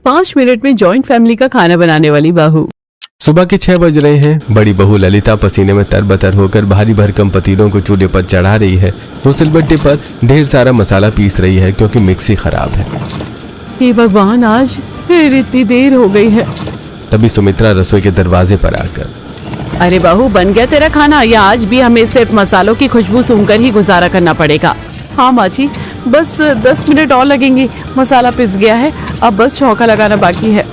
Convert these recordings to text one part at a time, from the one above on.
5 minute में joint family का खाना बनाने वाली बहू। सुबह के 6 बज रहे हैं। बड़ी बहू ललिता पसीने में तरबतर होकर भारी भरकम पतीलों को चूल्हे पर चढ़ा रही है। वो सिलबट्टे पर ढेर सारा मसाला पीस रही है क्योंकि मिक्सी खराब है। हे भगवान, आज फिर इतनी देर हो गई है। तभी सुमित्रा रसोई के दरवाजे पर आकर, अरे बहू, बन गया तेरा खाना या आज भी हमें सिर्फ मसालों की खुशबू सूंघकर ही गुजारा करना पड़ेगा? हाँ माँ जी, बस 10 मिनट और लगेंगे। मसाला पिस गया है, अब बस छौंका लगाना बाकी है।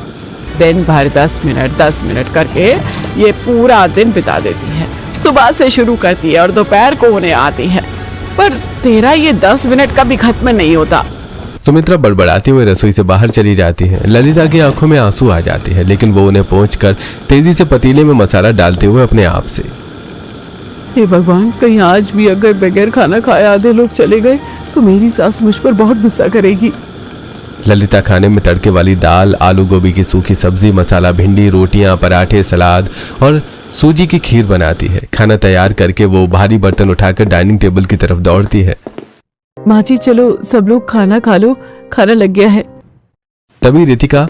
दिन भर 10 मिनट करके ये पूरा दिन बिता देती है। सुबह से शुरू करती है और दोपहर को होने आती है, पर तेरा ये 10 मिनट कभी खत्म नहीं होता। सुमित्रा बड़बड़ाते हुए रसोई से बाहर चली जाती है। ललिता की आंखों में आंसू आ जाते हैं, लेकिन वो उन्हें पहुंचकर तेजी से पतीले में मसाला डालते हुए अपने आप से, हे भगवान, कहीं आज भी अगर बगैर खाना खाए आधे लोग चले गए तो मेरी सास मुझ पर बहुत गुस्सा करेगी। ललिता खाने में तड़के वाली दाल, आलू गोभी की सूखी सब्जी, मसाला भिंडी, रोटियां, पराठे, सलाद और सूजी की खीर बनाती है। खाना तैयार करके वो भारी बर्तन उठाकर डाइनिंग टेबल की तरफ दौड़ती है। माँ जी, चलो सब लोग खाना खा लो, खाना लग गया है। तभी रितिका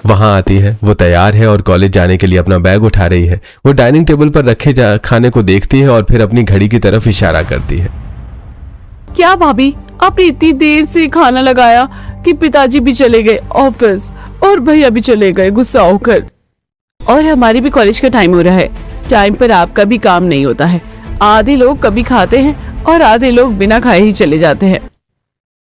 वहां आती है। वो तैयार है और कॉलेज जाने के लिए अपना बैग उठा रही है। वो डाइनिंग टेबल पर रखे खाने को देखती है और फिर अपनी घड़ी की तरफ इशारा करती है। क्या भाभी, आपने इतनी देर से खाना लगाया कि पिताजी भी चले गए ऑफिस और भैया भी चले गए गुस्सा होकर, और हमारी भी कॉलेज का टाइम हो रहा है। टाइम पर आपका भी काम नहीं होता है। आधे लोग कभी खाते हैं और आधे लोग बिना खाए ही चले जाते हैं।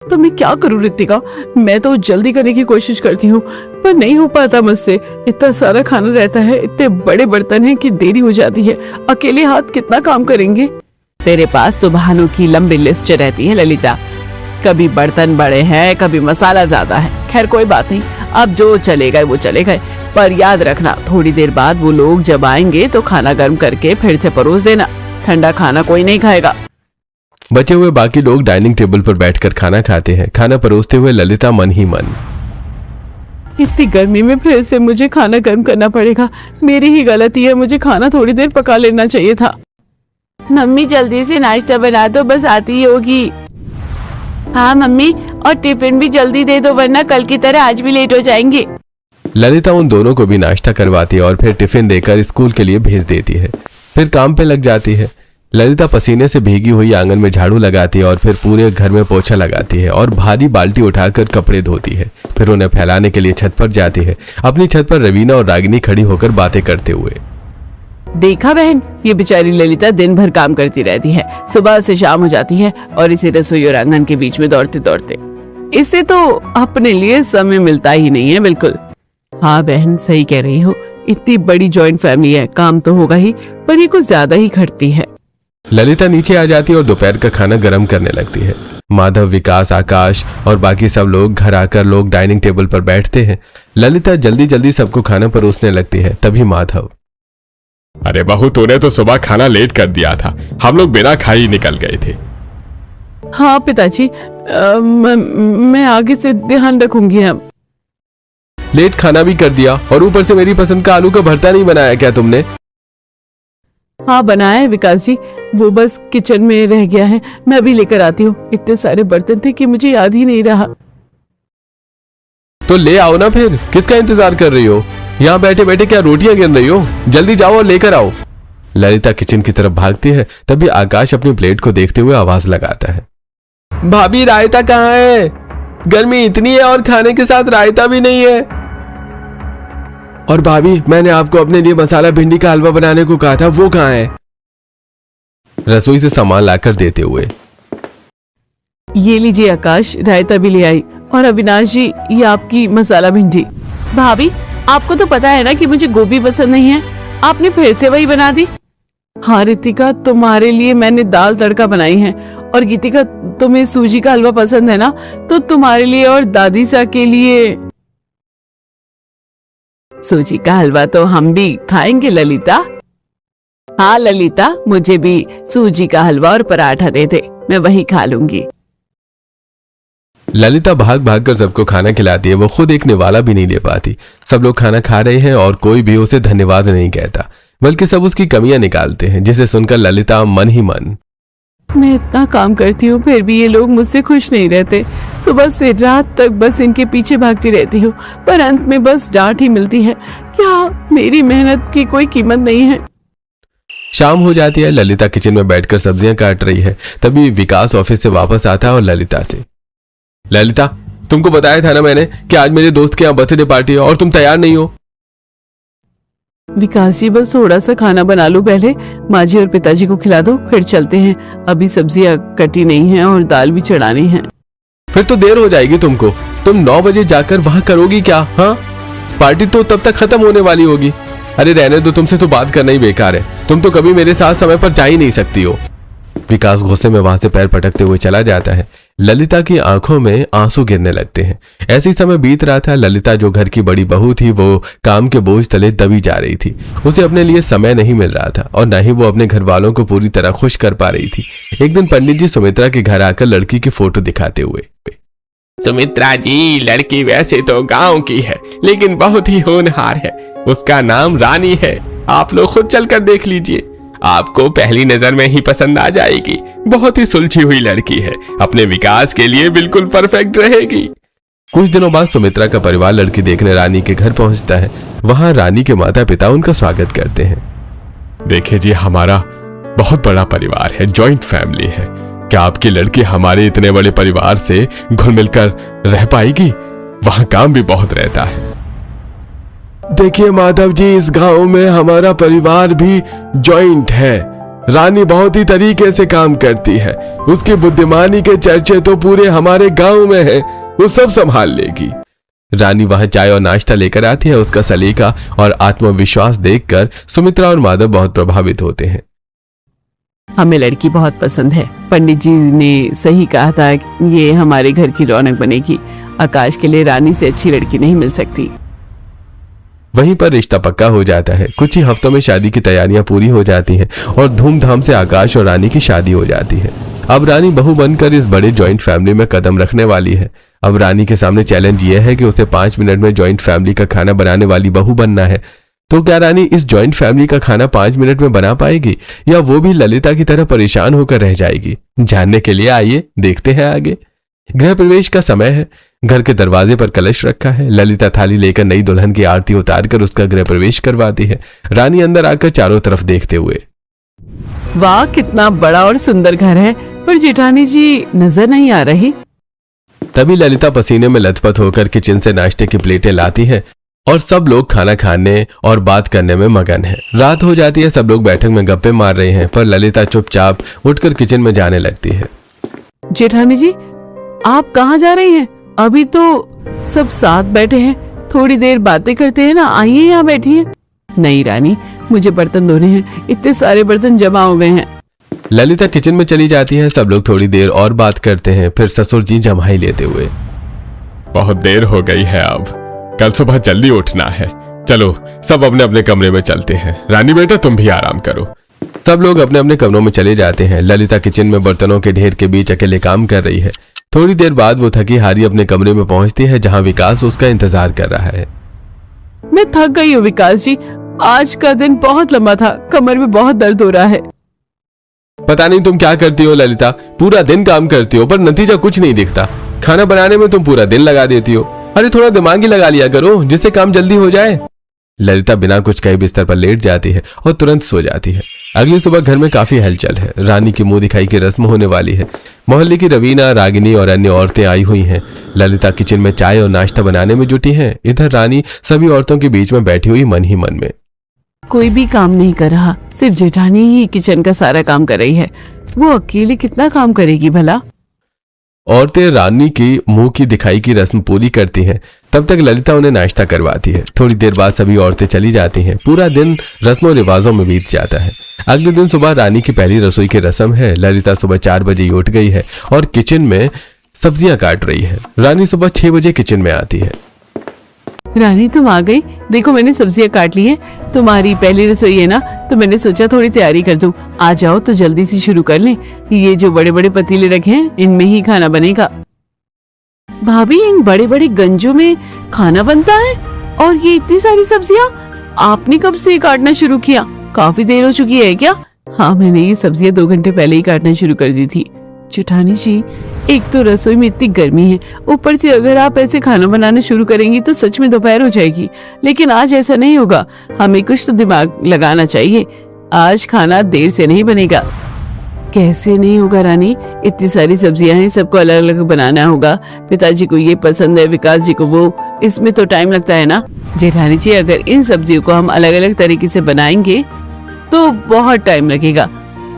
तो मैं क्या करूं रितिका? मैं तो जल्दी करने की कोशिश करती हूँ पर नहीं हो पाता मुझसे। इतना सारा खाना रहता है, इतने बड़े बर्तन हैं कि देरी हो जाती है। अकेले हाथ कितना काम करेंगे? तेरे पास तो बहानों की लंबी लिस्ट रहती है ललिता। कभी बर्तन बड़े हैं, कभी मसाला ज्यादा है। खैर कोई बात नहीं, अब जो चले गए वो चले गए, पर याद रखना थोड़ी देर बाद वो लोग जब आएंगे तो खाना गर्म करके फिर से परोस देना। ठंडा खाना कोई नहीं खाएगा। बचे हुए बाकी लोग डाइनिंग टेबल पर बैठकर खाना खाते हैं। खाना परोसते हुए ललिता मन ही मन, इतनी गर्मी में फिर से मुझे खाना गर्म करना पड़ेगा। मेरी ही गलती है, मुझे खाना थोड़ी देर पका लेना चाहिए था। मम्मी जल्दी से नाश्ता बना दो, बस आती ही होगी। हाँ मम्मी, और टिफिन भी जल्दी दे दो वरना कल की तरह आज भी लेट हो जाएंगे। ललिता उन दोनों को भी नाश्ता करवाती है और फिर टिफिन देकर स्कूल के लिए भेज देती है। फिर काम पे लग जाती है। ललिता पसीने से भीगी हुई आंगन में झाड़ू लगाती है और फिर पूरे घर में पोछा लगाती है और भारी बाल्टी उठाकर कपड़े धोती है। फिर उन्हें फैलाने के लिए छत पर जाती है। अपनी छत पर रवीना और रागिनी खड़ी होकर बातें करते हुए, देखा बहन, ये बेचारी ललिता दिन भर काम करती रहती है। सुबह से शाम हो जाती है और इसे रसोई और आंगन के बीच में दौड़ते दौड़ते इसे तो अपने लिए समय मिलता ही नहीं है बिल्कुल। हाँ बहन, सही कह रही हो। इतनी बड़ी जॉइंट फैमिली है, काम तो होगा ही, पर ये कुछ ज्यादा ही खटती है। ललिता नीचे आ जाती है और दोपहर का खाना गर्म करने लगती है। माधव, विकास, आकाश और बाकी सब लोग घर आकर लोग डाइनिंग टेबल पर बैठते हैं। ललिता जल्दी जल्दी सबको खाना परोसने लगती है। तभी माधव, अरे बहू, तूने तो सुबह खाना लेट कर दिया था। हम लोग बिना खाए ही निकल गए थे। हाँ पिताजी, मैं आगे से ध्यान रखूंगी। हम लेट खाना भी कर दिया और ऊपर से मेरी पसंद का आलू का भरता नहीं बनाया क्या तुमने? हाँ बनाया है विकास जी, वो बस किचन में रह गया है, मैं अभी लेकर आती हूँ। इतने सारे बर्तन थे कि मुझे याद ही नहीं रहा। तो ले आओ ना, फिर किसका इंतजार कर रही हो? यहाँ बैठे बैठे क्या रोटियां गिन रही हो? जल्दी जाओ और लेकर आओ। ललिता किचन की तरफ भागती है। तभी आकाश अपनी प्लेट को देखते हुए आवाज लगाता है, भाभी रायता कहाँ है? गर्मी इतनी है और खाने के साथ रायता भी नहीं है। और भाभी, मैंने आपको अपने लिए मसाला भिंडी का हलवा बनाने को कहा था, वो कहाँ है? रसोई से सामान लाकर देते हुए, ये लीजिए आकाश, रायता भी ले आई। और अविनाश जी, ये आपकी मसाला भिंडी। भाभी, आपको तो पता है ना कि मुझे गोभी पसंद नहीं है, आपने फिर से वही बना दी। हाँ रितिका, तुम्हारे लिए मैंने दाल तड़का बनाई है। और गीतिका, तुम्हें सूजी का हलवा पसंद है ना, तो तुम्हारे लिए और दादी सा के लिए सूजी का हलवा तो हम भी खाएंगे ललिता। हाँ ललिता, मुझे भी सूजी का हलवा और पराठा दे दे, मैं वही खा लूंगी। ललिता भाग भाग कर सबको खाना खिलाती है। वो खुद एक निवाला भी नहीं ले पाती। सब लोग खाना खा रहे हैं और कोई भी उसे धन्यवाद नहीं कहता, बल्कि सब उसकी कमियां निकालते हैं, जिसे सुनकर ललिता मन ही मन, मैं इतना काम करती हूँ फिर भी ये लोग मुझसे खुश नहीं रहते। सुबह से रात तक बस इनके पीछे भागती रहती हूँ, पर अंत में बस डांट ही मिलती है। क्या मेरी मेहनत की कोई कीमत नहीं है? शाम हो जाती है। ललिता किचन में बैठकर सब्जियां काट रही है। तभी विकास ऑफिस से वापस आता है और ललिता से, ललिता तुमको बताया था ना मैंने कि आज मेरे दोस्त के यहाँ बर्थडे पार्टी है और तुम तैयार नहीं हो। विकास जी बस थोड़ा सा खाना बना लो, पहले माँ जी और पिताजी को खिला दो, फिर चलते हैं। अभी सब्जियां कटी नहीं हैं और दाल भी चढ़ानी है। फिर तो देर हो जाएगी तुमको। तुम 9 बजे जाकर वहां करोगी क्या? हाँ, पार्टी तो तब तक खत्म होने वाली होगी। अरे रहने दो, तुमसे तो बात करना ही बेकार है। तुम तो कभी मेरे साथ समय पर जा ही नहीं सकती हो। विकास गुस्से में वहां से पैर पटकते हुए चला जाता है। ललिता की आंखों में आंसू गिरने लगते हैं। ऐसी समय बीत रहा था। ललिता जो घर की बड़ी बहू थी वो काम के बोझ तले दबी जा रही थी। उसे अपने लिए समय नहीं मिल रहा था और न ही वो अपने घर वालों को पूरी तरह खुश कर पा रही थी। एक दिन पंडित जी सुमित्रा के घर आकर लड़की की फोटो दिखाते हुए, सुमित्रा जी, लड़की वैसे तो गांव की है लेकिन बहुत ही होनहार है। उसका नाम रानी है। आप लोग खुद चलकर देख लीजिए, आपको पहली नजर में ही पसंद आ जाएगी। बहुत ही सुलझी हुई लड़की है, अपने विकास के लिए बिल्कुल परफेक्ट रहेगी। कुछ दिनों बाद सुमित्रा का परिवार लड़की देखने रानी के घर पहुंचता है। वहां रानी के माता पिता उनका स्वागत करते हैं। देखिए जी, हमारा बहुत बड़ा परिवार है, जॉइंट फैमिली है। क्या आपकी लड़की हमारे इतने बड़े परिवार से घुल मिलकर रह पाएगी? वहां काम भी बहुत रहता है। देखिए माधव जी, इस गांव में हमारा परिवार भी जॉइंट है। रानी बहुत ही तरीके से काम करती है। उसकी बुद्धिमानी के चर्चे तो पूरे हमारे गांव में है। वो सब संभाल लेगी। रानी वहां चाय और नाश्ता लेकर आती है। उसका सलीका और आत्मविश्वास देखकर सुमित्रा और माधव बहुत प्रभावित होते हैं। हमें लड़की बहुत पसंद है। पंडित जी ने सही कहा था, ये हमारे घर की रौनक बनेगी। आकाश के लिए रानी से अच्छी लड़की नहीं मिल सकती। वहीं पर रिश्ता पक्का हो जाता है। कुछ ही हफ्तों में शादी की तैयारियां पूरी हो जाती हैं और धूमधाम से आकाश और रानी की शादी हो जाती है। अब रानी बहू बनकर इस बड़े जॉइंट फैमिली में कदम रखने वाली है। अब रानी के सामने चैलेंज यह है कि उसे 5 मिनट में जॉइंट फैमिली का खाना बनाने वाली बहू बनना है। तो क्या रानी इस जॉइंट फैमिली का खाना 5 मिनट में बना पाएगी या वो भी ललिता की तरह परेशान होकर रह जाएगी? जानने के लिए आइए देखते हैं आगे। गृह प्रवेश का समय है। घर के दरवाजे पर कलश रखा है। ललिता थाली लेकर नई दुल्हन की आरती उतारकर उसका गृह प्रवेश करवाती है। रानी अंदर आकर चारों तरफ देखते हुए, वाह कितना बड़ा और सुंदर घर है, पर जेठानी जी नजर नहीं आ रही। तभी ललिता पसीने में लथपथ होकर किचन से नाश्ते की प्लेटें लाती है और सब लोग खाना खाने और बात करने में मगन है। रात हो जाती है। सब लोग बैठक में गप्पे मार रहे हैं, पर ललिता चुपचाप उठकर किचन में जाने लगती है। जेठानी जी, आप कहाँ जा रही हैं? अभी तो सब साथ बैठे हैं, थोड़ी देर बातें करते हैं ना। आइए यहाँ बैठिए। नहीं रानी, मुझे बर्तन धोने हैं, इतने सारे बर्तन जमा हो गए हैं। ललिता किचन में चली जाती है। सब लोग थोड़ी देर और बात करते हैं, फिर ससुर जी जम्हाई लेते हुए, बहुत देर हो गई है, अब कल सुबह जल्दी उठना है। चलो सब अपने अपने कमरे में चलते हैं। रानी बेटा तुम भी आराम करो। सब लोग अपने अपने कमरों में चले जाते हैं। ललिता किचन में बर्तनों के ढेर के बीच अकेले काम कर रही है। थोड़ी देर बाद वो थकी हारी अपने कमरे में पहुंचती है, जहां विकास उसका इंतजार कर रहा है। मैं थक गई हूँ विकास जी, आज का दिन बहुत लंबा था, कमर में बहुत दर्द हो रहा है। पता नहीं तुम क्या करती हो ललिता, पूरा दिन काम करती हो पर नतीजा कुछ नहीं दिखता। खाना बनाने में तुम पूरा दिन लगा देती हो। अरे थोड़ा दिमाग ही लगा लिया करो, जिससे काम जल्दी हो जाए। ललिता बिना कुछ कहे बिस्तर पर लेट जाती है और तुरंत सो जाती है। अगली सुबह घर में काफी हलचल है। रानी की मुंह दिखाई की रस्म होने वाली है। मोहल्ले की रवीना, रागिनी और अन्य औरतें आई हुई हैं। ललिता किचन में चाय और नाश्ता बनाने में जुटी है। इधर रानी सभी औरतों के बीच में बैठी हुई मन ही मन में, कोई भी काम नहीं कर रहा, सिर्फ जेठानी ही किचन का सारा काम कर रही है। वो अकेली कितना काम करेगी भला? औरतें रानी की मुंह की दिखाई की रस्म पूरी करती हैं। तब तक ललिता उन्हें नाश्ता करवाती है। थोड़ी देर बाद सभी औरतें चली जाती हैं। पूरा दिन रस्मों रिवाजों में बीत जाता है। अगले दिन सुबह रानी की पहली रसोई की रस्म है। ललिता सुबह 4 बजे ही उठ गई है और किचन में सब्जियां काट रही है। रानी सुबह 6 बजे किचन में आती है। रानी तुम आ गई, देखो मैंने सब्जियां काट ली है। तुम्हारी पहली रसोई है ना, तो मैंने सोचा थोड़ी तैयारी कर दूं। आ जाओ तो जल्दी से शुरू कर लें। ये जो बड़े बड़े पतीले रखे हैं इनमें ही खाना बनेगा। भाभी, इन बड़े बड़े गंजों में खाना बनता है? और ये इतनी सारी सब्जियां आपने कब से काटना शुरू किया? काफी देर हो चुकी है क्या? हाँ, मैंने ये सब्जियां 2 घंटे पहले ही काटना शुरू कर दी थी। जेठानी जी, एक तो रसोई में इतनी गर्मी है, ऊपर से अगर आप ऐसे खाना बनाना शुरू करेंगी तो सच में दोपहर हो जाएगी। लेकिन आज ऐसा नहीं होगा, हमें कुछ तो दिमाग लगाना चाहिए। आज खाना देर से नहीं बनेगा। कैसे नहीं होगा रानी, इतनी सारी सब्जियां हैं, सबको अलग अलग बनाना होगा। पिताजी को ये पसंद है, विकास जी को वो, इसमें तो टाइम लगता है ना। जेठानी जी, अगर इन सब्जियों को हम अलग अलग तरीके से बनाएंगे तो बहुत टाइम लगेगा।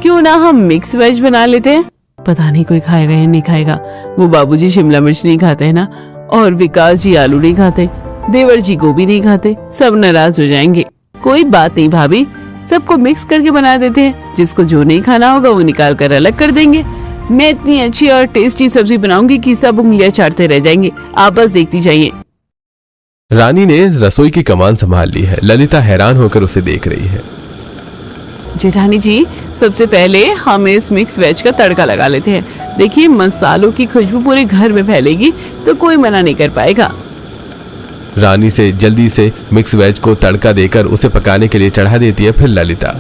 क्यों ना हम मिक्स वेज बना लेते हैं। पता नहीं कोई खाएगा या नहीं खाएगा। वो बाबूजी शिमला मिर्च नहीं खाते हैं ना, और विकास जी आलू नहीं खाते, देवर जी गोभी नहीं खाते, सब नाराज हो जाएंगे। कोई बात नहीं भाभी, सबको मिक्स करके बना देते हैं। जिसको जो नहीं खाना होगा वो निकाल कर अलग कर देंगे। मैं इतनी अच्छी और टेस्टी सब्जी बनाऊंगी कि सब उंगलियां चाटते रह जाएंगे। आप बस देखती जाइए। रानी ने रसोई की कमान संभाल ली है। ललिता हैरान होकर उसे देख रही है। जेठानी जी, सबसे पहले हम इस मिक्स वेज का तड़का लगा लेते हैं। देखिए, मसालों की खुशबू पूरे घर में फैलेगी तो कोई मना नहीं कर पाएगा। रानी से जल्दी से मिक्स वेज को तड़का देकर उसे पकाने के लिए चढ़ा देती है। फिर ललिता,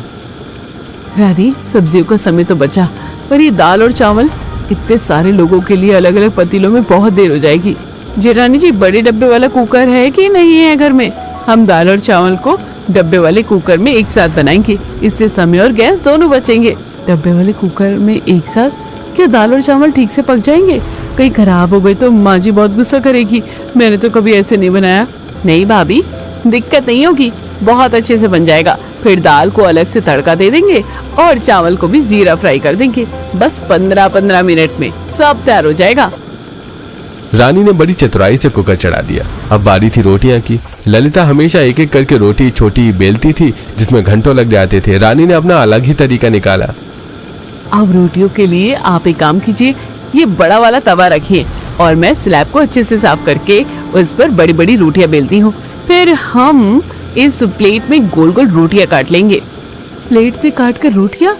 रानी, सब्जियों का समय तो बचा, पर ये दाल और चावल इतने सारे लोगों के लिए अलग अलग पतीलों में बहुत देर हो जाएगी। जेठानी जी, बड़े डब्बे वाला कुकर है कि नहीं है घर में? हम दाल और चावल को डब्बे वाले कुकर में एक साथ बनाएंगे, इससे समय और गैस दोनों बचेंगे। डब्बे वाले कुकर में एक साथ? क्या दाल और चावल ठीक से पक जाएंगे? कहीं खराब हो गई तो माँ जी बहुत गुस्सा करेगी। मैंने तो कभी ऐसे नहीं बनाया। नहीं भाभी, दिक्कत नहीं होगी, बहुत अच्छे से बन जाएगा। फिर दाल को अलग से तड़का दे देंगे और चावल को भी जीरा फ्राई कर देंगे। बस 15-15 मिनट में सब तैयार हो जाएगा। रानी ने बड़ी चतुराई से कुकर चढ़ा दिया। अब बारी थी रोटियां की। ललिता हमेशा एक एक करके रोटी छोटी बेलती थी, जिसमें घंटों लग जाते थे। रानी ने अपना अलग ही तरीका निकाला। अब रोटियों के लिए आप एक काम कीजिए, ये बड़ा वाला तवा रखिए और मैं स्लैब को अच्छे से साफ करके उस पर बड़ी बड़ी रोटियां बेलती हूँ। फिर हम इस प्लेट में गोल गोल रोटियां काट लेंगे। प्लेट से काट कर रोटियां?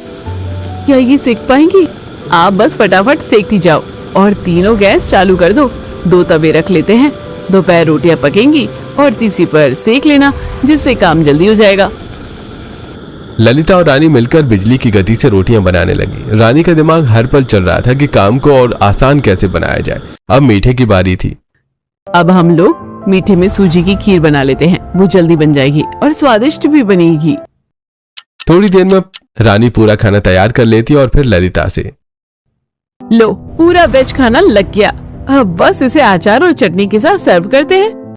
क्या ये सेक पाएंगी? आप बस फटाफट सेकती जाओ और तीनों गैस चालू कर दो। 2 तवे रख लेते हैं, दोपहर रोटियां पकेंगी और तीसरी पर सेक लेना, जिससे काम जल्दी हो जाएगा। ललिता और रानी मिलकर बिजली की गति से रोटियां बनाने लगी। रानी का दिमाग हर पल चल रहा था कि काम को और आसान कैसे बनाया जाए। अब मीठे की बारी थी। अब हम लोग मीठे में सूजी की खीर बना लेते हैं, वो जल्दी बन जाएगी और स्वादिष्ट भी बनेगी। थोड़ी देर में रानी पूरा खाना तैयार कर लेती और फिर ललिता से, लो, पूरा वेज खाना लग गया। अब बस इसे अचार और चटनी के साथ सर्व करते हैं।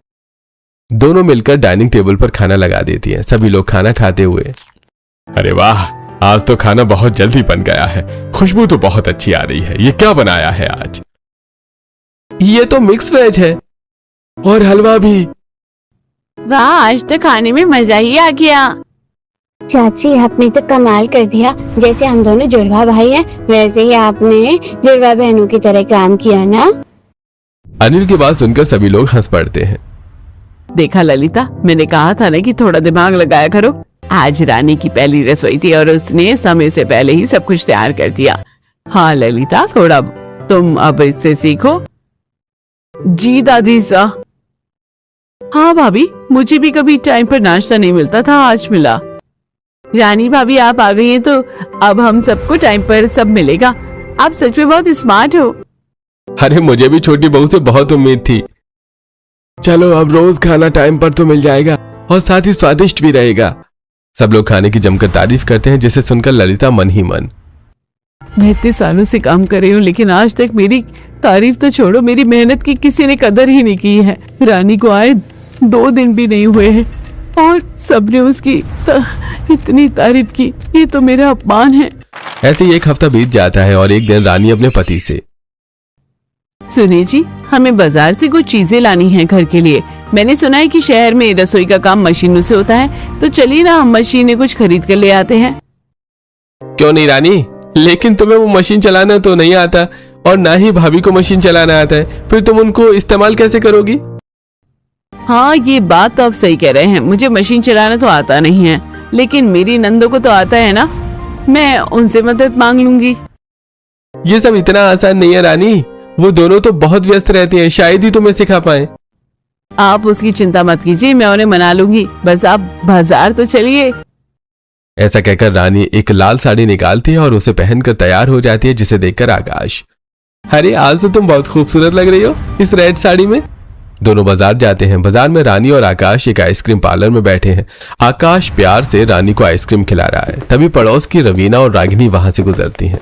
दोनों मिलकर डाइनिंग टेबल पर खाना लगा देती हैं। सभी लोग खाना खाते हुए, अरे वाह, आज तो खाना बहुत जल्दी बन गया है। खुशबू तो बहुत अच्छी आ रही है। ये क्या बनाया है आज? ये तो मिक्स वेज है और हलवा भी। वाह, आज तो खाने में मजा ही आ गया। चाची, आपने तो कमाल कर दिया। जैसे हम दोनों जुड़वा भाई हैं, वैसे ही आपने जुड़वा बहनों की तरह काम किया ना। अनिल की बात सुनकर सभी लोग हंस पड़ते हैं। देखा ललिता, मैंने कहा था ना कि थोड़ा दिमाग लगाया करो। आज रानी की पहली रसोई थी और उसने समय से पहले ही सब कुछ तैयार कर दिया। हाँ ललिता, थोड़ा तुम अब इससे सीखो। जी दादी सा। हाँ भाभी, मुझे भी कभी टाइम पर नाश्ता नहीं मिलता था, आज मिला। रानी भाभी, आप आ गई हैं तो अब हम सबको टाइम पर सब मिलेगा। आप सच में बहुत स्मार्ट हो। अरे, मुझे भी छोटी बहू से बहुत उम्मीद थी। चलो, अब रोज खाना टाइम पर तो मिल जाएगा और साथ ही स्वादिष्ट भी रहेगा। सब लोग खाने की जमकर तारीफ करते हैं, जिसे सुनकर ललिता मन ही मन, मैं इतने सालों से काम कर रही हूँ लेकिन आज तक मेरी तारीफ तो छोड़ो, मेरी मेहनत की किसी ने कदर ही नहीं की है। रानी को आए 2 दिन भी नहीं हुए हैं और सबने उसकी इतनी तारीफ की। ये तो मेरा अपमान है। ऐसे ही 1 हफ्ता बीत जाता है और एक दिन रानी अपने पति से, सुनिए जी, हमें बाजार से कुछ चीजें लानी है घर के लिए। मैंने सुना है कि शहर में रसोई का काम मशीनों से होता है, तो चलिए ना हम मशीनें कुछ खरीद कर ले आते हैं। क्यों नहीं रानी, लेकिन तुम्हें वो मशीन चलाना तो नहीं आता और ना ही भाभी को मशीन चलाना आता है, फिर तुम उनको इस्तेमाल कैसे करोगी? हाँ, ये बात तो आप सही कह रहे हैं। मुझे मशीन चलाना तो आता नहीं है, लेकिन मेरी नंदों को तो आता है ना, मैं उनसे मदद मांग लूंगी। ये सब इतना आसान नहीं है रानी, वो दोनों तो बहुत व्यस्त रहती हैं, शायद ही तुम्हें सिखा पाए। आप उसकी चिंता मत कीजिए, मैं उन्हें मना लूंगी। बस आप बाजार तो चलिए। ऐसा कहकर रानी एक लाल साड़ी निकालती है और उसे पहनकर तैयार हो जाती है, जिसे देखकर आकाश, अरे आज तो तुम बहुत खूबसूरत लग रही हो इस रेड साड़ी में। दोनों बाजार जाते हैं। बाजार में रानी और आकाश एक आइसक्रीम पार्लर में बैठे हैं। आकाश प्यार से रानी को आइसक्रीम खिला रहा है। तभी पड़ोस की रवीना और रागिनी वहां से गुजरती हैं।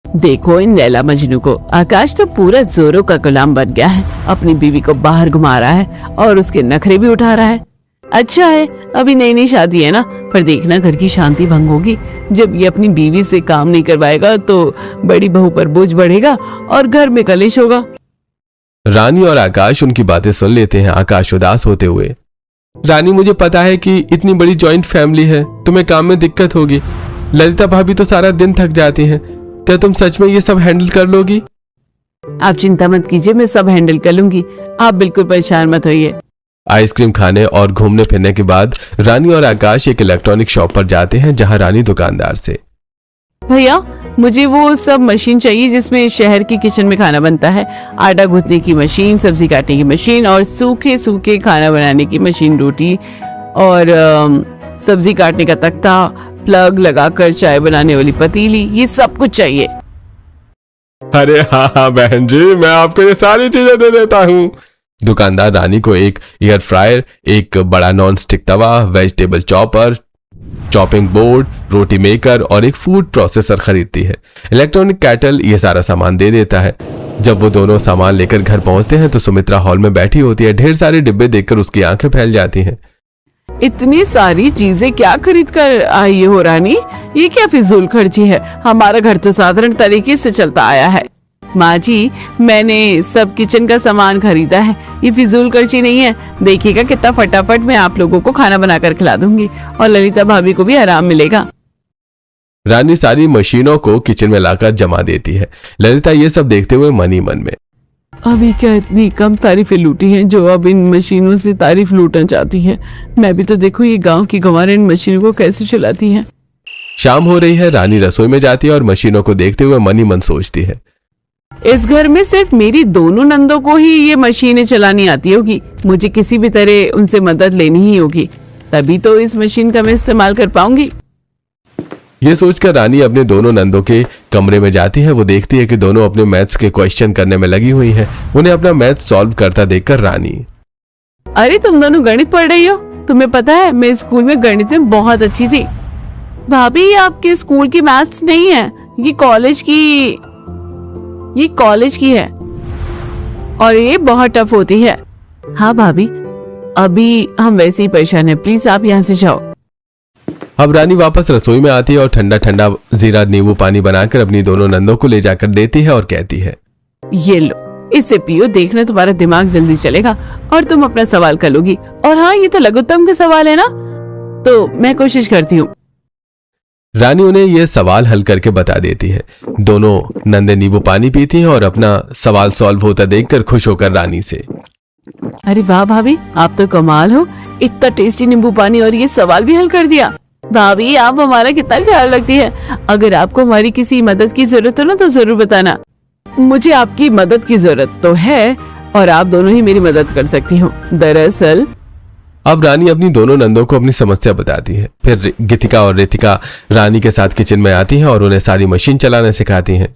देखो इन लैला मजनू को, आकाश तो पूरा जोरों का गुलाम बन गया है, अपनी बीवी को बाहर घुमा रहा है और उसके नखरे भी उठा रहा है। अच्छा है अभी नई नई शादी है ना, पर देखना घर की शांति भंग होगी। जब ये अपनी बीवी से काम नहीं करवाएगा तो बड़ी बहू पर बोझ बढ़ेगा और घर में कलेश होगा। रानी और आकाश उनकी बातें सुन लेते हैं। आकाश उदास होते हुए, रानी मुझे पता है कि इतनी बड़ी जॉइंट फैमिली है, तुम्हें काम में दिक्कत होगी। ललिता भाभी तो सारा दिन थक जाती हैं, क्या तुम सच में ये सब हैंडल कर लोगी? आप चिंता मत कीजिए, मैं सब हैंडल कर लूंगी, आप बिल्कुल परेशान मत होइए। आइसक्रीम खाने और घूमने फिरने के बाद रानी और आकाश एक इलेक्ट्रॉनिक शॉप पर जाते हैं, जहां रानी दुकानदार से, भैया मुझे वो सब मशीन चाहिए जिसमें शहर की किचन में खाना बनता है। आटा गूंथने की मशीन, सब्जी काटने की मशीन और सूखे सूखे खाना बनाने की मशीन, रोटी और सब्जी काटने का तख्ता, प्लग लगाकर चाय बनाने वाली पतीली, ये सब कुछ चाहिए। अरे हाँ बहन जी, मैं आपको ये सारी चीजें दे देता हूँ। दुकानदार रानी को एक एयर फ्रायर, एक बड़ा नॉन स्टिक तवा, वेजिटेबल चॉपर, चॉपिंग बोर्ड, रोटी मेकर और एक फूड प्रोसेसर खरीदती है। इलेक्ट्रॉनिक कैटल ये सारा सामान दे देता है। जब वो दोनों सामान लेकर घर पहुंचते हैं तो सुमित्रा हॉल में बैठी होती है। ढेर सारे डिब्बे देखकर उसकी आंखें फैल जाती हैं। इतनी सारी चीजें क्या खरीद कर आई हो रानी, ये क्या फिजूल खर्ची है? हमारा घर तो साधारण तरीके से चलता आया है। माँ जी मैंने सब किचन का सामान खरीदा है, ये फिजूल खर्ची नहीं है। देखिएगा कितना फटाफट मैं आप लोगों को खाना बनाकर खिला दूंगी और ललिता भाभी को भी आराम मिलेगा। रानी सारी मशीनों को किचन में लाकर जमा देती है। ललिता ये सब देखते हुए मन ही मन में, अभी क्या इतनी कम तारीफें लूटी हैं जो अब इन मशीनों से तारीफ लूटना चाहती है। मैं भी तो देखो ये गांव की गंवारें इन मशीनों को कैसे चलाती हैं। शाम हो रही है। रानी रसोई में जाती है और मशीनों को देखते हुए मन ही मन सोचती है, इस घर में सिर्फ मेरी दोनों नंदों को ही ये मशीनें चलानी आती होगी। मुझे किसी भी तरह उनसे मदद लेनी ही होगी, तभी तो इस मशीन का मैं इस्तेमाल कर पाऊंगी। ये सोचकर रानी अपने दोनों नंदों के कमरे में जाती है। वो देखती है कि दोनों अपने मैथ्स के क्वेश्चन करने में लगी हुई हैं। उन्हें अपना मैथ सॉल्व करता देखकर रानी, अरे तुम दोनों गणित पढ़ रही हो? तुम्हें पता है मैं स्कूल में गणित में बहुत अच्छी थी। भाभी ये आपके स्कूल की मैथ्स नहीं है, ये कॉलेज की है और ये बहुत टफ होती है। हाँ भाभी अभी हम वैसे ही परेशान हैं, प्लीज आप यहाँ से जाओ। अब रानी वापस रसोई में आती है और ठंडा ठंडा जीरा नींबू पानी बनाकर अपनी दोनों नंदों को ले जाकर देती है और कहती है, ये लो इसे पियो, देखना तुम्हारा दिमाग जल्दी चलेगा और तुम अपना सवाल कर लोगी। और हाँ ये तो लघुत्तम के सवाल है ना, तो मैं कोशिश करती हूँ। रानी उन्हें यह सवाल हल करके बता देती है। दोनों नंदे नींबू पानी पीती हैं और अपना सवाल सॉल्व होता देखकर खुश होकर रानी से, अरे वाह भाभी आप तो कमाल हो, इतना टेस्टी नींबू पानी और ये सवाल भी हल कर दिया। भाभी आप हमारा कितना ख्याल रखती है। अगर आपको हमारी किसी मदद की जरूरत हो ना तो जरूर बताना। मुझे आपकी मदद की जरूरत तो है और आप दोनों ही मेरी मदद कर सकती हो। दरअसल अब रानी अपनी दोनों नंदों को अपनी समस्या बताती है। फिर गीतिका और रितिका रानी के साथ किचन में आती हैं और उन्हें सारी मशीन चलाना सिखाती हैं।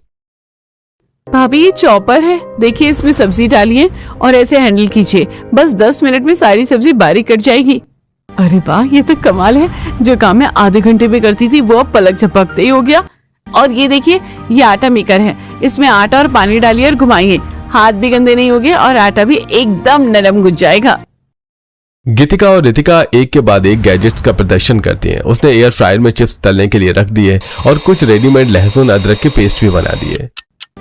भाभी ये चॉपर है, देखिए इसमें सब्जी डालिए और ऐसे हैंडल कीजिए, बस 10 मिनट में सारी सब्जी बारीक कट जाएगी। अरे वाह ये तो कमाल है, जो काम मैं आधे घंटे में करती थी वो अब पलक झपकते ही हो गया। और ये देखिए ये आटा मेकर है, इसमें आटा और पानी डालिए और घुमाइए, हाथ भी गंदे नहीं होंगे और आटा भी एकदम नरम गुज जाएगा। गीतिका और रितिका एक के बाद एक गैजेट्स का प्रदर्शन करती हैं। उसने एयर फ्रायर में चिप्स तलने के लिए रख दिए और कुछ रेडीमेड लहसुन अदरक के पेस्ट भी बना दिए।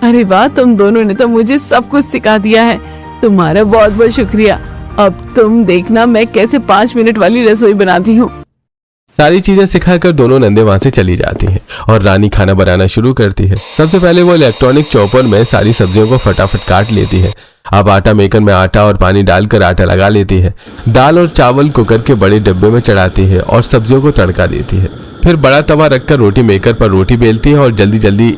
अरे वाह तुम दोनों ने तो मुझे सब कुछ सिखा दिया है, तुम्हारा बहुत बहुत शुक्रिया। अब तुम देखना मैं कैसे 5 मिनट वाली रसोई बनाती हूँ। सारी चीजें सिखाकर दोनों नंदे वहां से चली जाती हैं और रानी खाना बनाना शुरू करती है। सबसे पहले वो इलेक्ट्रॉनिक चॉपर में सारी सब्जियों को फटाफट काट लेती है। अब आटा मेकर में आटा और पानी डालकर आटा लगा लेती है। दाल और चावल कुकर के बड़े डिब्बे में चढ़ाती है और सब्जियों को तड़का देती है। फिर बड़ा तवा रखकर रोटी मेकर पर रोटी बेलती है और जल्दी जल्दी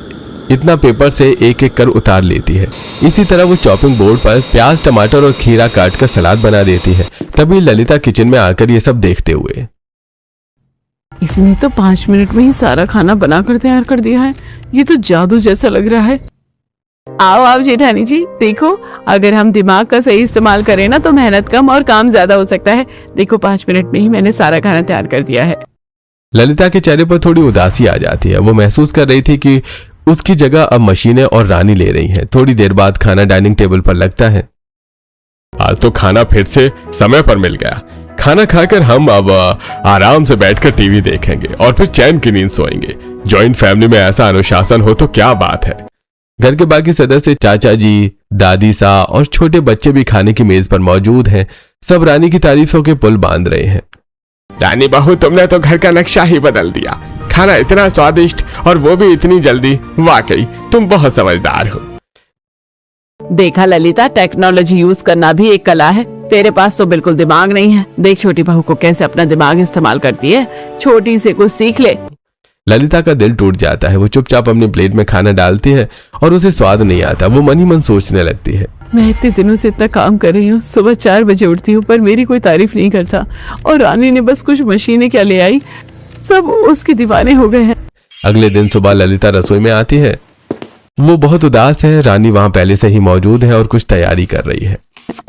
इतना पेपर से एक एक कर उतार लेती है। इसी तरह वो चॉपिंग बोर्ड पर प्याज टमाटर और खीरा काटकर सलाद बना देती है। तभी ललिता किचन में आकर ये सब देखते हुए, इसने तो 5 मिनट में ही सारा खाना बनाकर तैयार कर दिया है। ये तो जादू जैसा लग रहा है। आओ आओ जेठानी जी, देखो अगर हम दिमाग का सही इस्तेमाल करें ना तो मेहनत कम और काम ज्यादा हो सकता है। देखो 5 मिनट में ही मैंने सारा खाना तैयार कर दिया है। ललिता के चेहरे पर थोड़ी उदासी आ जाती है। वो महसूस कर रही थी कि उसकी जगह अब मशीनें और रानी ले रही हैं। थोड़ी देर बाद खाना डाइनिंग टेबल पर लगता है। आज तो खाना फिर से समय पर मिल गया। खाना खाकर हम अब आराम से बैठकर टीवी देखेंगे और फिर चैन की नींद सोएंगे। जॉइंट फैमिली में ऐसा अनुशासन हो तो क्या बात है। घर के बाकी सदस्य, चाचा जी, दादी सा और छोटे बच्चे भी खाने की मेज पर मौजूद हैं। सब रानी की तारीफों के पुल बांध रहे हैं। रानी बहू, तुमने तो घर का नक्शा ही बदल दिया। खाना इतना स्वादिष्ट और वो भी इतनी जल्दी। वाकई तुम बहुत समझदार हो। देखा ललिता, टेक्नोलॉजी यूज करना भी एक कला है। तेरे पास तो बिल्कुल दिमाग नहीं है। देख छोटी बहू को कैसे अपना दिमाग इस्तेमाल करती है। छोटी से कुछ सीख ले। ललिता का दिल टूट जाता है। वो चुपचाप अपनी प्लेट में खाना डालती है और उसे स्वाद नहीं आता। वो मन ही मन सोचने लगती है, मैं इतने दिनों से इतना काम कर रही हूँ। सुबह 4 बजे उठती हूँ पर मेरी कोई तारीफ नहीं करता। और रानी ने बस कुछ मशीनें क्या ले आई, सब उसके दीवाने हो गए हैं। अगले दिन सुबह ललिता रसोई में आती है। वो बहुत उदास है। रानी वहां पहले से ही मौजूद है और कुछ तैयारी कर रही है।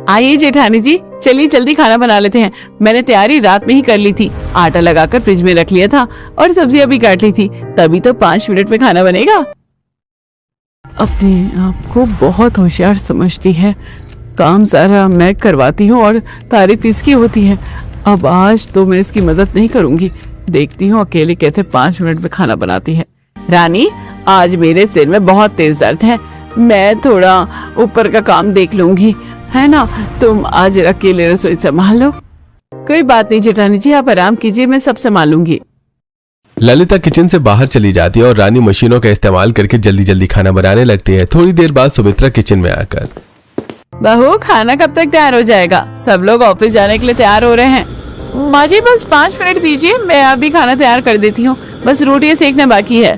आइए जेठानी जी, चलिए जल्दी खाना बना लेते हैं। मैंने तैयारी रात में ही कर ली थी। आटा लगाकर फ्रिज में रख लिया था और सब्जियां भी काट ली थी। तभी तो 5 मिनट में खाना बनेगा। अपने आप को बहुत होशियार समझती है। काम सारा मैं करवाती हूँ और तारीफ इसकी होती है। अब आज तो मैं इसकी मदद नहीं करूंगी। देखती हूँ अकेले कैसे 5 मिनट में खाना बनाती है। रानी, आज मेरे सिर में बहुत तेज दर्द है। मैं थोड़ा ऊपर का काम देख लूंगी, है ना। तुम आज अकेले रसोई संभाल लो। कोई बात नहीं जेठानी जी, आप आराम कीजिए, मैं सब संभाल लूंगी। ललिता किचन से बाहर चली जाती है और रानी मशीनों का इस्तेमाल करके जल्दी जल्दी खाना बनाने लगती है। थोड़ी देर बाद सुमित्रा किचन में आकर, बहू खाना कब तक तैयार हो जाएगा? सब लोग ऑफिस जाने के लिए तैयार हो रहे हैं। माँ जी बस 5 मिनट दीजिए, मैं अभी खाना तैयार कर देती हूँ। बस रोटियां सेकना बाकी है।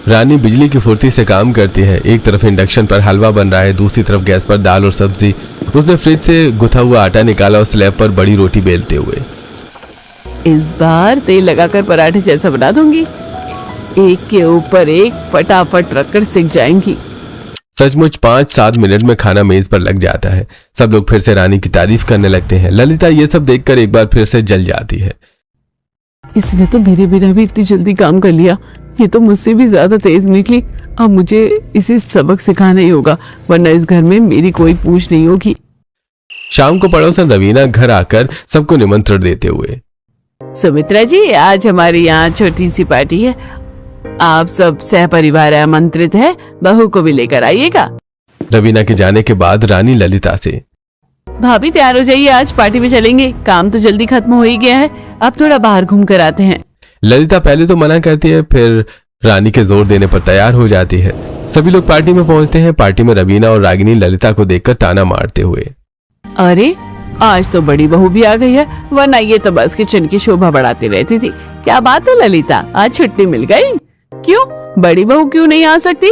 रानी बिजली की फुर्ती से काम करती है। एक तरफ इंडक्शन पर हलवा बन रहा है, दूसरी तरफ गैस पर दाल और सब्जी। उसने फ्रिज से गुथा हुआ आटा निकाला और स्लैब पर बड़ी रोटी बेलते हुए, इस बार तेल लगाकर पराठे जैसा बना दूंगी। एक के ऊपर एक फटाफट रखकर सिक जाएंगी। सचमुच 5-7 मिनट में खाना मेज पर लग जाता है। सब लोग फिर से रानी की तारीफ करने लगते हैं। ललिता ये सब देखकर एक बार फिर से जल जाती है। इसने तो मेरे बिना भी इतनी जल्दी काम कर लिया। ये तो मुझसे भी ज्यादा तेज निकली। अब मुझे इसे सबक सिखाना ही होगा, वरना इस घर में मेरी कोई पूछ नहीं होगी। शाम को पड़ोसन रवीना घर आकर सबको निमंत्रण देते हुए, सुमित्रा जी, आज हमारे यहाँ छोटी सी पार्टी है। आप सब सह परिवार आमंत्रित है। बहू को भी लेकर आइएगा। रवीना के जाने के बाद रानी ललिता से, भाभी तैयार हो जाइए, आज पार्टी में चलेंगे। काम तो जल्दी खत्म हो ही गया है, अब थोड़ा बाहर घूम कर आते हैं। ललिता पहले तो मना करती है, फिर रानी के जोर देने पर तैयार हो जाती है। सभी लोग पार्टी में पहुंचते हैं। पार्टी में रवीना और रागिनी ललिता को देखकर ताना मारते हुए, अरे आज तो बड़ी बहू भी आ गई है, वरना ये तो बस किचन की शोभा बढ़ाती रहती थी। क्या बात है ललिता, आज छुट्टी मिल गई? क्यों, बड़ी बहू क्यों नहीं आ सकती?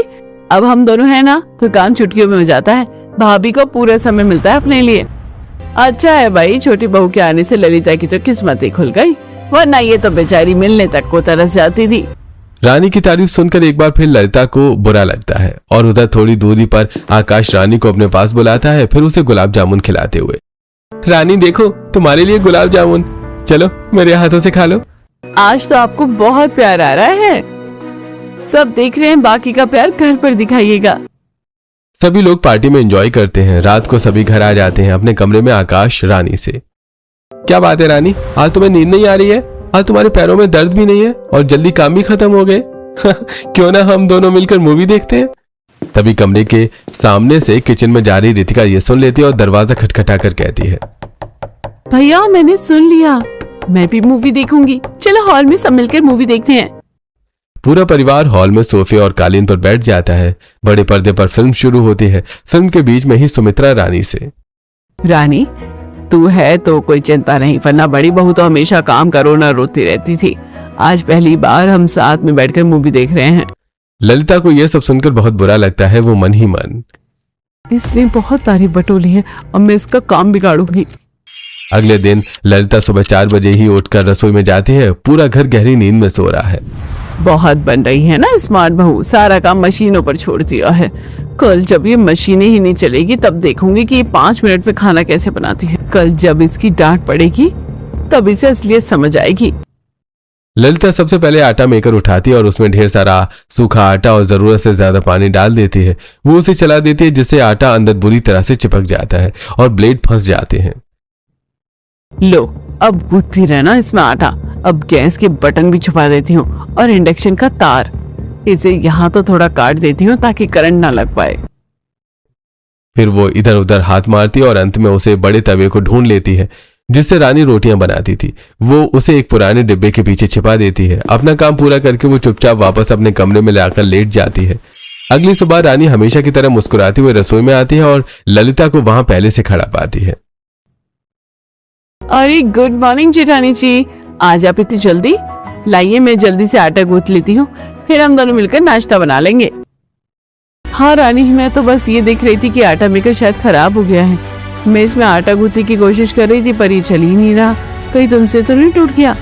अब हम दोनों हैं ना, तो काम छुट्टियों में हो जाता है। भाभी को पूरा समय मिलता है अपने लिए। अच्छा है भाई, छोटी बहू के आने से ललिता की तो किस्मत ही खुल गई, वरना ये तो बेचारी मिलने तक को तरस जाती थी। रानी की तारीफ सुनकर एक बार फिर ललिता को बुरा लगता है और उधर थोड़ी दूरी पर आकाश रानी को अपने पास बुलाता है, फिर उसे गुलाब जामुन खिलाते हुए, रानी देखो तुम्हारे लिए गुलाब जामुन, चलो मेरे हाथों से खा लो। आज तो आपको बहुत प्यार आ रहा है। सब देख रहे हैं, बाकी का प्यार घर पर दिखाइएगा। सभी लोग पार्टी में एंजॉय करते हैं। रात को सभी घर आ जाते हैं अपने कमरे में। आकाश रानी से, क्या बात है रानी, आज तुम्हें नींद नहीं आ रही है? आज तुम्हारे पैरों में दर्द भी नहीं है और जल्दी काम भी खत्म हो गए। क्यों ना हम दोनों मिलकर मूवी देखते हैं। तभी कमरे के सामने से किचन में जा रही रितिका ये सुन लेती है और दरवाजा खटखटा कर कहती है, भैया मैंने सुन लिया, मैं भी मूवी देखूंगी। चलो हॉल में सब मिलकर मूवी देखते हैं। पूरा परिवार हॉल में सोफे और कालीन पर बैठ जाता है। बड़े पर्दे पर फिल्म शुरू होती है। फिल्म के बीच में ही सुमित्रा रानी से, रानी तू है तो कोई चिंता नहीं, वरना बड़ी बहू तो हमेशा काम करो ना रोती रहती थी। आज पहली बार हम साथ में बैठकर मूवी देख रहे हैं। ललिता को यह सब सुनकर बहुत बुरा लगता है। वो मन ही मन, इसने बहुत तारीफ बटोली है, अब मैं इसका काम बिगाड़ूंगी। अगले दिन ललिता सुबह 4 बजे ही उठकर रसोई में जाती है। पूरा घर गहरी नींद में सो रहा है। बहुत बन रही है ना स्मार्ट बहू, सारा काम मशीनों पर छोड़ दिया है। कल जब ये मशीनें ही नहीं चलेगी तब देखूंगी कि ये 5 मिनट में खाना कैसे बनाती है। कल जब इसकी डांट पड़ेगी तब इसे असलियत समझ आएगी। ललिता सबसे पहले आटा मेकर उठाती है और उसमें ढेर सारा सूखा आटा और जरूरत से ज्यादा पानी डाल देती है। वो उसे चला देती है जिससे आटा अंदर बुरी तरह से चिपक जाता है और ब्लेड फंस जाते हैं। लो, अब गूंथती रहना इसमें आटा। अब गैस के बटन भी छुपा देती हूँ और इंडक्शन का तार, इसे यहाँ तो थोड़ा काट देती हूँ ताकि करंट ना लग पाए। फिर वो इधर उधर हाथ मारती है और अंत में उसे बड़े तवे को ढूंढ लेती है जिससे रानी रोटियां बनाती थी। वो उसे एक पुराने डिब्बे के पीछे छिपा देती है। अपना काम पूरा करके वो चुपचाप वापस अपने कमरे में लाकर लेट जाती है। अगली सुबह रानी हमेशा की तरह मुस्कुराती हुई रसोई में आती है और ललिता को वहां पहले से खड़ा पाती है। अरे गुड मॉर्निंग जेठानी जी, आज आप इतनी जल्दी? लाइए मैं जल्दी से आटा गूंथ लेती हूँ, फिर हम दोनों मिलकर नाश्ता बना लेंगे। हाँ रानी, मैं तो बस ये देख रही थी कि आटा मेकर शायद खराब हो गया है। मैं इसमें आटा गूंथने की कोशिश कर रही थी पर ये चल ही नहीं रहा। कहीं तुमसे तो नहीं टूट गया?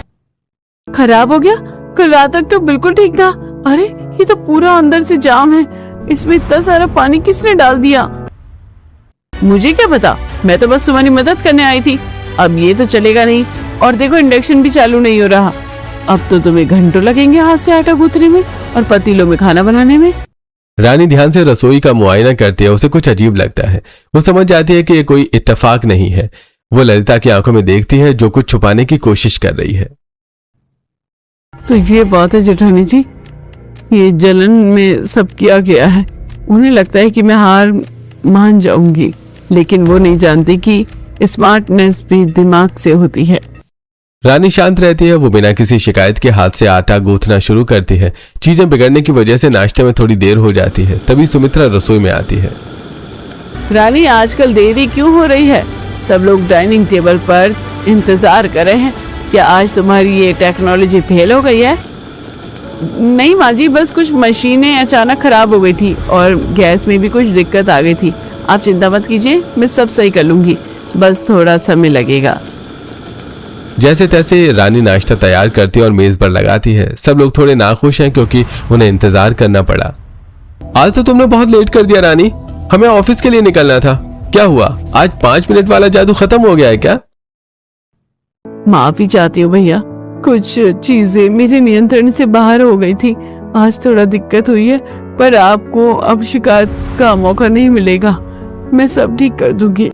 खराब हो गया? कल रात तक तो बिल्कुल ठीक था। अरे ये तो पूरा अंदर से जाम है। इसमें इतना सारा पानी किसने डाल दिया? मुझे क्या पता, मैं तो बस तुम्हारी मदद करने आई थी। अब ये तो चलेगा नहीं। और देखो इंडक्शन भी चालू नहीं हो रहा। अब तो तुम्हें घंटों लगेंगे हाथ से आटा गूंथने में और पतीलों में खाना बनाने में। रानी ध्यान से रसोई का मुआयना करती है। उसे कुछ अजीब लगता है। वो समझ जाती है कि ये कोई इत्तेफाक नहीं है। वो ललिता की आंखों में देखती है जो कुछ छुपाने की कोशिश कर रही है। तो ये बात है जेठानी जी, ये जलन में सब किया गया है। उन्हें लगता है कि मैं हार मान जाऊंगी, लेकिन वो नहीं जानती कि स्मार्टनेस भी दिमाग से होती है। रानी शांत रहती है। वो बिना किसी शिकायत के हाथ से आटा गूंथना शुरू करती है। चीजें बिगड़ने की वजह से नाश्ते में थोड़ी देर हो जाती है। तभी सुमित्रा रसोई में आती है। रानी, आजकल देरी क्यों हो रही है? सब लोग डाइनिंग टेबल पर इंतजार कर रहे हैं। क्या आज तुम्हारी ये टेक्नोलॉजी फेल हो गई है? नहीं माँ जी, बस कुछ मशीनें अचानक खराब हो गई थी और गैस में भी कुछ दिक्कत आ गई थी। आप चिंता मत कीजिए, मैं सब सही कर लूंगी, बस थोड़ा समय लगेगा। जैसे तैसे रानी नाश्ता तैयार करती है और मेज पर लगाती है। सब लोग थोड़े नाखुश हैं क्योंकि उन्हें इंतजार करना पड़ा। आज तो तुमने बहुत लेट कर दिया रानी, हमें ऑफिस के लिए निकलना था। क्या हुआ, आज 5 मिनट वाला जादू खत्म हो गया है क्या? माफी चाहती हूँ भैया, कुछ चीजें मेरे नियंत्रण से बाहर हो गई थी। आज थोड़ा दिक्कत हुई है, पर आपको अब शिकायत का मौका नहीं मिलेगा। मैं सब ठीक कर दूंगी।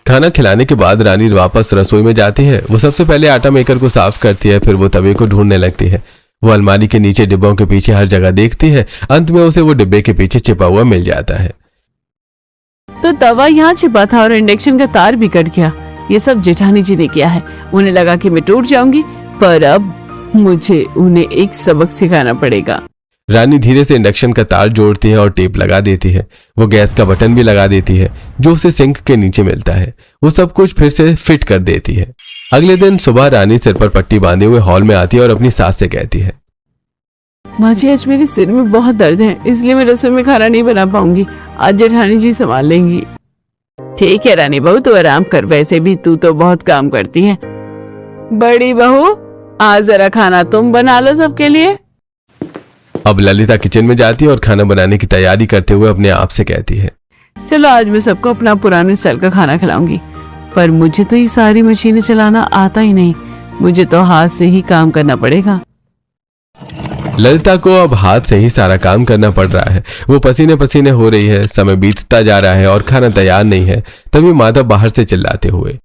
खाना खिलाने के बाद रानी वापस रसोई में जाती है। वो सबसे पहले आटा मेकर को साफ करती है, फिर वो तवे को ढूंढने लगती है। वो अलमारी के नीचे डिब्बों के पीछे हर जगह देखती है। अंत में उसे वो डिब्बे के पीछे छिपा हुआ मिल जाता है। तो तवा यहाँ छिपा था और इंडक्शन का तार भी कट गया। ये सब जेठानी जी ने किया है। उन्हें लगा कि मैं टूट जाऊंगी, पर अब मुझे उन्हें एक सबक सिखाना पड़ेगा। रानी धीरे से इंडक्शन का तार जोड़ती है और टेप लगा देती है। वो गैस का बटन भी लगा देती है जो उसे सिंक के नीचे मिलता है। वो सब कुछ फिर से फिट कर देती है। अगले दिन सुबह रानी सिर पर पट्टी बांधे हुए हॉल में आती है और अपनी सास से कहती है, माँ जी, आज मेरे सिर में बहुत दर्द है, इसलिए मैं रसोई में खाना नहीं बना पाऊंगी। आज जेठानी जी संभाल लेंगी। ठीक है रानी बहू, तू आराम कर, वैसे भी तू तो बहुत काम करती है। बड़ी बहू, आज जरा खाना तुम बना लो सबके लिए। अब ललिता किचन में जाती है और खाना बनाने की तैयारी करते हुए अपने आप से कहती है, चलो आज मैं सबको अपना पुराने स्टाइल का खाना खिलाऊंगी। पर मुझे तो ये सारी मशीनें चलाना आता ही नहीं, मुझे तो हाथ से ही काम करना पड़ेगा। ललिता को अब हाथ से ही सारा काम करना पड़ रहा है। वो पसीने पसीने हो रही है। समय बीतता जा रहा है और खाना तैयार नहीं है। तभी माधव बाहर से चिल्लाते हुए,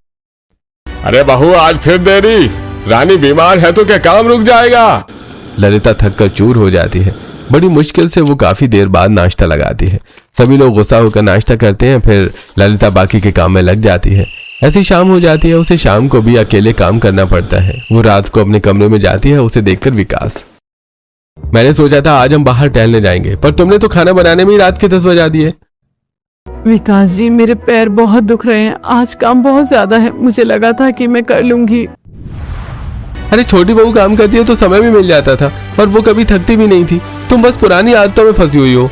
अरे बहू, आज फिर देरी? रानी बीमार है तो क्या काम रुक जाएगा? ललिता थककर चूर हो जाती है। बड़ी मुश्किल से वो काफी देर बाद नाश्ता लगाती है। सभी लोग गुस्सा होकर नाश्ता करते हैं। फिर ललिता बाकी के काम में लग जाती है। ऐसी शाम हो जाती है। उसे शाम को भी अकेले काम करना पड़ता है। वो रात को अपने कमरे में जाती है। उसे देखकर विकास, मैंने सोचा था आज हम बाहर टहलने जाएंगे, पर तुमने तो खाना बनाने में ही रात के 10 बजा दिए। विकास जी, मेरे पैर बहुत दुख रहे हैं। आज काम बहुत ज्यादा है। मुझे लगा था कि मैं कर लूंगी। अरे छोटी बहू काम करती है तो समय भी मिल जाता था, पर वो कभी थकती भी नहीं थी। तुम बस पुरानी आदतों में फंसी हुई हो।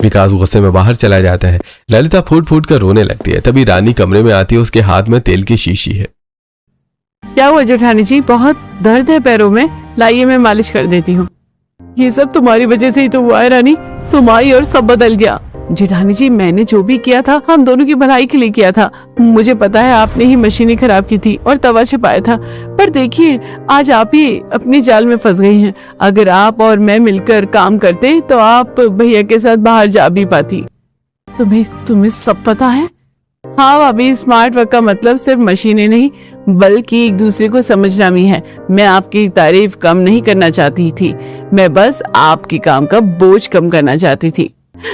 विकास गुस्से में बाहर चला जाता है। ललिता फूट फूट कर रोने लगती है। तभी रानी कमरे में आती है, उसके हाथ में तेल की शीशी है। क्या हुआ जेठानी जी, बहुत दर्द है पैरों में, लाइए मैं मालिश कर देती हूँ। ये सब तुम्हारी वजह से ही तो हुआ है रानी, तुम आई और सब बदल गया। जेठानी जी मैंने जो भी किया था हम दोनों की भलाई के लिए किया था। मुझे पता है आपने ही मशीनें खराब की थी और तवा छिपाया था, पर देखिए आज आप ही अपनी जाल में फंस गई हैं। अगर आप और मैं मिलकर काम करते तो आप भैया के साथ बाहर जा भी पाती। तुम्हें सब पता है? हाँ भाभी, स्मार्ट वर्क का मतलब सिर्फ मशीनें नहीं बल्कि एक दूसरे को समझना भी है। मैं आपकी तारीफ कम नहीं करना चाहती थी, मैं बस आपके काम का बोझ कम करना चाहती थी।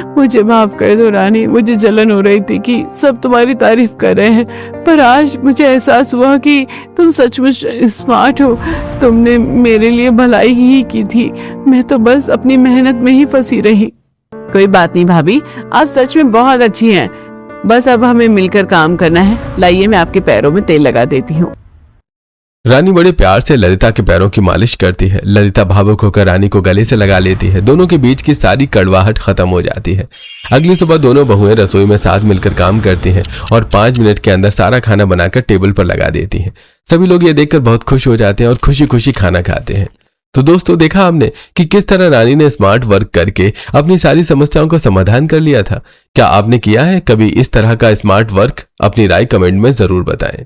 मुझे माफ कर दो रानी, मुझे जलन हो रही थी कि सब तुम्हारी तारीफ कर रहे हैं, पर आज मुझे एहसास हुआ कि तुम सचमुच स्मार्ट हो। तुमने मेरे लिए भलाई ही की थी, मैं तो बस अपनी मेहनत में ही फंसी रही। कोई बात नहीं भाभी, आप सच में बहुत अच्छी हैं। बस अब हमें मिलकर काम करना है। लाइए मैं आपके पैरों में तेल लगा देती हूँ। रानी बड़े प्यार से ललिता के पैरों की मालिश करती है। ललिता भावुक होकर रानी को गले से लगा लेती है। दोनों के बीच की सारी कड़वाहट खत्म हो जाती है। अगली सुबह दोनों बहुएं रसोई में साथ मिलकर काम करती हैं और 5 मिनट के अंदर सारा खाना बनाकर टेबल पर लगा देती हैं। सभी लोग ये देखकर बहुत खुश हो जाते हैं और खुशी खुशी खाना खाते हैं। तो दोस्तों, देखा हमने कि किस तरह रानी ने स्मार्ट वर्क करके अपनी सारी समस्याओं का समाधान कर लिया था। क्या आपने किया है कभी इस तरह का स्मार्ट वर्क? अपनी राय कमेंट में जरूर बताएं।